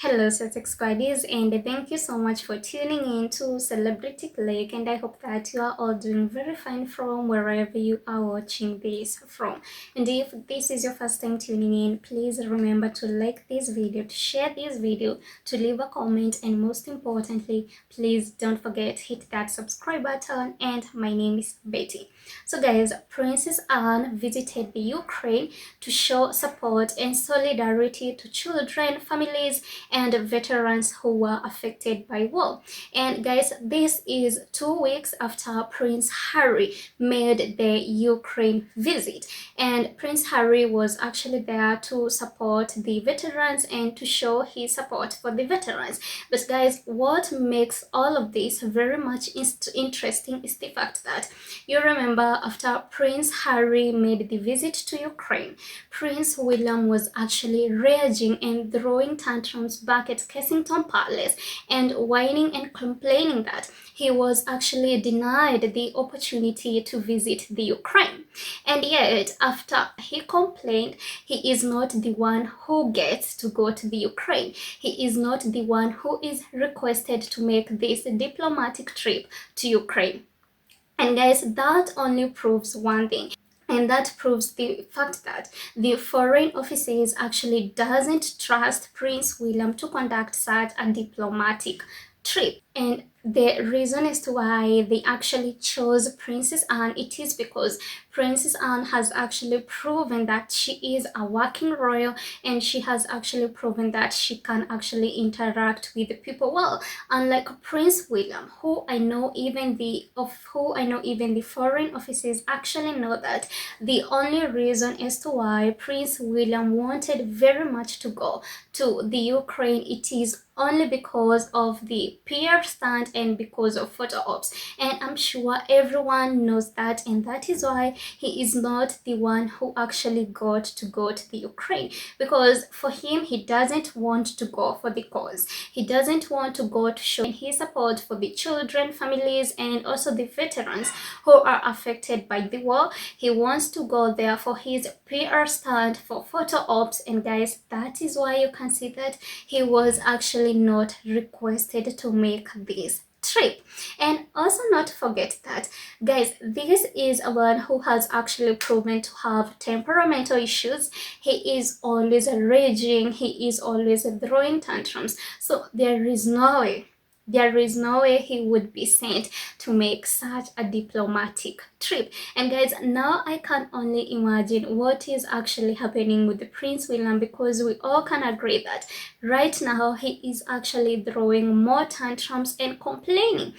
Hello, Sussex Squaddies, and thank you so much for tuning in to Celebrity Click. And I hope that you are all doing very fine from wherever you are watching this from. And if this is your first time tuning in, please remember to like this video, to share this video, to leave a comment, and most importantly, please don't forget hit that subscribe button. And my name is Betty. So guys, Princess Anne visited the Ukraine to show support and solidarity to children, families, and veterans who were affected by war. And guys, this is 2 weeks after Prince Harry made the Ukraine visit, and Prince Harry was actually there to support the veterans and to show his support for the veterans. But guys, what makes all of this very much interesting is the fact that you remember after Prince Harry made the visit to Ukraine, Prince William was actually raging and throwing tantrums back at Kensington Palace and whining and complaining that he was actually denied the opportunity to visit the Ukraine. And yet, after he complained, he is not the one who gets to go to the Ukraine. He is not the one who is requested to make this diplomatic trip to Ukraine. And guys, that only proves one thing. And that proves the fact that the foreign offices actually doesn't trust Prince William to conduct such a diplomatic trip. And the reason as to why they actually chose Princess Anne, it is because Princess Anne has actually proven that she is a working royal, and she has actually proven that she can actually interact with the people well, unlike Prince William, who I know even the foreign offices actually know that the only reason as to why Prince William wanted very much to go to the Ukraine, it is only because of the PR stunt and because of photo ops. And I'm sure everyone knows that, and that is why he is not the one who actually got to go to the Ukraine, because for him, he doesn't want to go for the cause. He doesn't want to go to show his support for the children, families, and also the veterans who are affected by the war. He wants to go there for his PR stunt, for photo ops. And guys, that is why you can see that he was actually not requested to make this trip. And also not forget that, guys, this is a man who has actually proven to have temperamental issues. He is always raging, he is always throwing tantrums, so there is no way he would be sent to make such a diplomatic trip. And guys, now I can only imagine what is actually happening with the Prince William, because we all can agree that right now he is actually throwing more tantrums and complaining.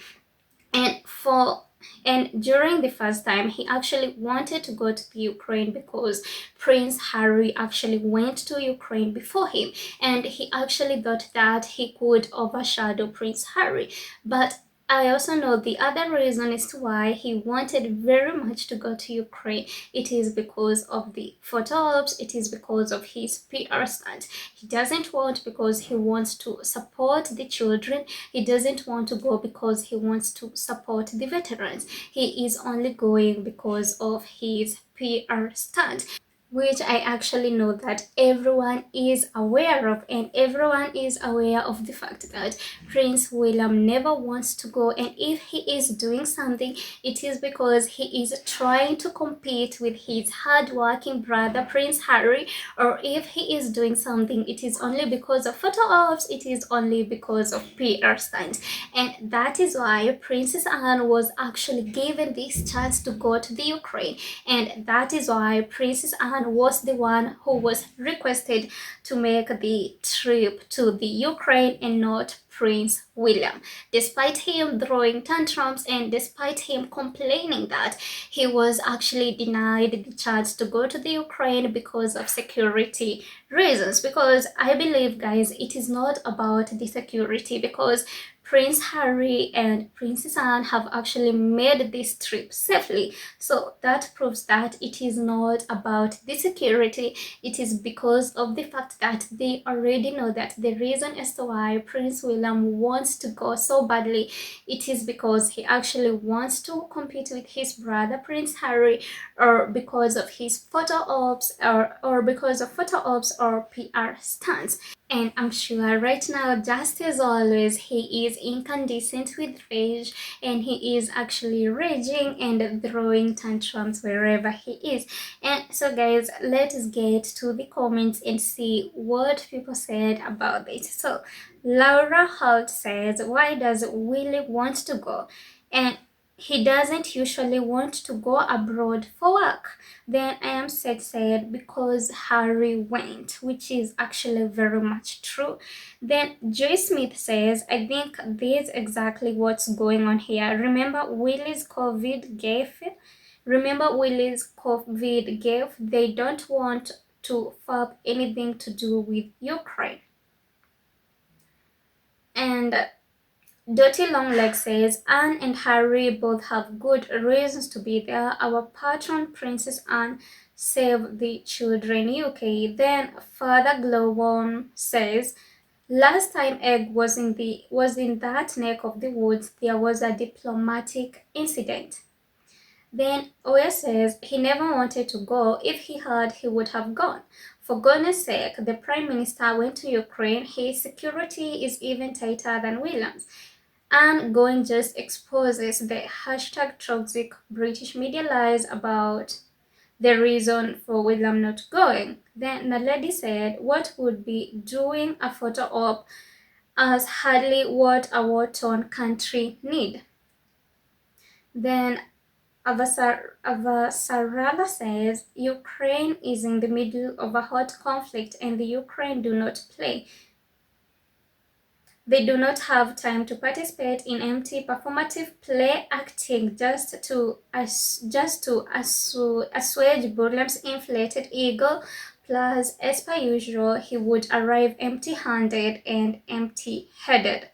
And during the first time, he actually wanted to go to the Ukraine because Prince Harry actually went to Ukraine before him, and he actually thought that he could overshadow Prince Harry. But I also know the other reason as to why he wanted very much to go to Ukraine. It is because of the photo ops, it is because of his PR stunt. He doesn't want because he wants to support the children. He doesn't want to go because he wants to support the veterans. He is only going because of his PR stunt, which I actually know that everyone is aware of, and everyone is aware of the fact that Prince William never wants to go, and if he is doing something, it is because he is trying to compete with his hard-working brother Prince Harry, or if he is doing something, it is only because of photo ops, it is only because of PR stunts. And that is why Princess Anne was actually given this chance to go to the Ukraine, and that is why Princess Anne was the one who was requested to make the trip to the Ukraine and not Prince William, despite him throwing tantrums and despite him complaining that he was actually denied the chance to go to the Ukraine because of security reasons. Because I believe, guys, it is not about the security, because Prince Harry and Princess Anne have actually made this trip safely. So that proves that it is not about the security. It is because of the fact that they already know that the reason as to why Prince William wants to go so badly, it is because he actually wants to compete with his brother Prince Harry, or because of his photo ops, or because of photo ops or PR stunts. and I'm sure right now, just as always, he is incandescent with rage, and he is actually raging and throwing tantrums wherever he is. And so guys, let us get to the comments and see what people said about this. So Laura Holt says, why does Willie want to go? And he doesn't usually want to go abroad for work. Then I am said because Harry went, which is actually very much true. Then Joy Smith says, I think this is exactly what's going on here. Remember Willie's COVID gave? They don't want to have anything to do with Ukraine. And Dirty Longleg says, Anne and Harry both have good reasons to be there. Our patron Princess Anne Save the Children UK. Then Father Glowworm says, last time Egg was in that neck of the woods, there was a diplomatic incident. Then Oya says he never wanted to go. If he had, he would have gone. For goodness sake, the Prime Minister went to Ukraine. His security is even tighter than William's. And going just exposes the hashtag toxic British media lies about the reason for William not going. Then Naledi said, what would be doing a photo op as hardly what a war-torn country need. Then Avasarala says, Ukraine is in the middle of a hot conflict and the Ukraine do not play. They do not have time to participate in empty performative play acting just to assuage Burlam's inflated ego. Plus, as per usual, he would arrive empty-handed and empty-headed.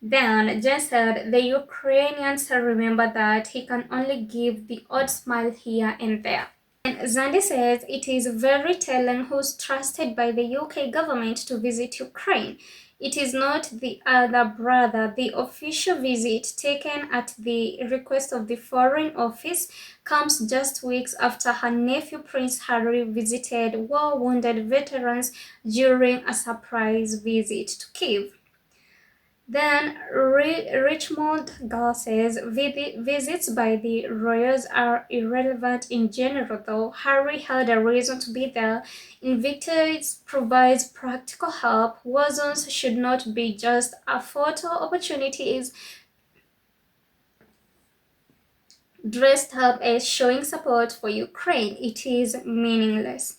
Then Jen said the Ukrainians remember that he can only give the odd smile here and there. And Zandi says it is very telling who's trusted by the UK government to visit Ukraine. It is not the other brother. The official visit, taken at the request of the Foreign Office, comes just weeks after her nephew Prince Harry visited war-wounded veterans during a surprise visit to Kyiv. Then Richmond Girl says visits by the royals are irrelevant in general, though Harry had a reason to be there. Invictus provides practical help. War zones should not be just a photo opportunities dressed up as showing support for Ukraine. It is meaningless.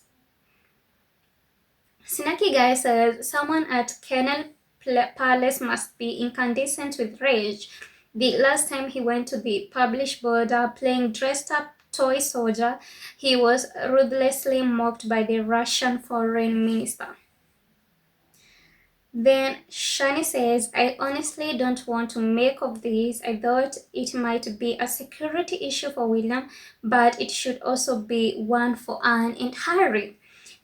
Snacky Guy says someone at Kennel Palace must be incandescent with rage. The last time he went to the published border playing dressed-up toy soldier, he was ruthlessly mocked by the Russian foreign minister. Then Shani says, I honestly don't want to make of this. I thought it might be a security issue for William, but it should also be one for Anne and Harry.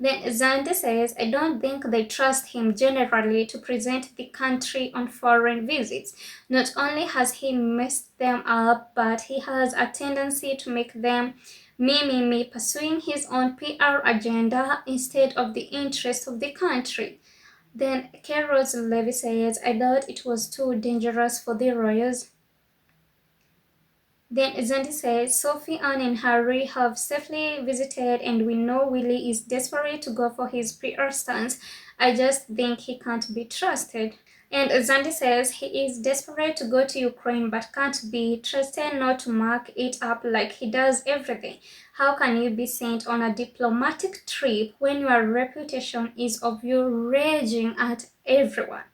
Then Zande says, I don't think they trust him generally to present the country on foreign visits. Not only has he messed them up, but he has a tendency to make them me, pursuing his own PR agenda instead of the interest of the country. Then Carol Levy says, I thought it was too dangerous for the royals. Then Zandi says, Sophie, Anne and Harry have safely visited and we know Willie is desperate to go for his PR stunts. I just think he can't be trusted. And Zandi says he is desperate to go to Ukraine but can't be trusted not to mark it up like he does everything. How can you be sent on a diplomatic trip when your reputation is of you raging at everyone?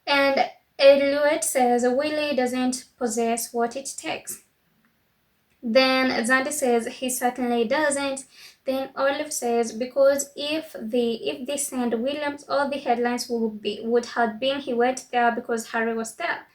And Eluet says Willie doesn't possess what it takes. Then Zandi says he certainly doesn't. Then Olive says because if they send Williams, all the headlines would have been he went there because Harry was there.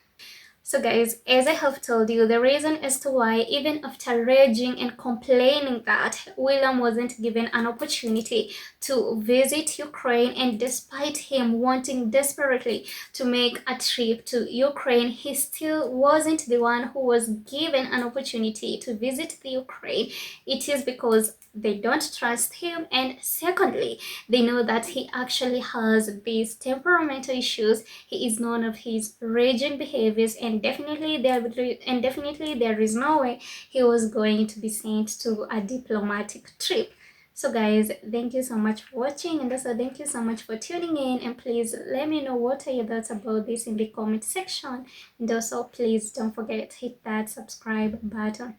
So guys, as I have told you, the reason as to why even after raging and complaining that William wasn't given an opportunity to visit Ukraine, and despite him wanting desperately to make a trip to Ukraine, he still wasn't the one who was given an opportunity to visit the Ukraine. It is because they don't trust him, and secondly, they know that he actually has these temperamental issues. He is known of his raging behaviors, and definitely there is no way he was going to be sent to a diplomatic trip. So guys, thank you so much for watching, and also thank you so much for tuning in, and please let me know what are your thoughts about this in the comment section, and also please don't forget to hit that subscribe button.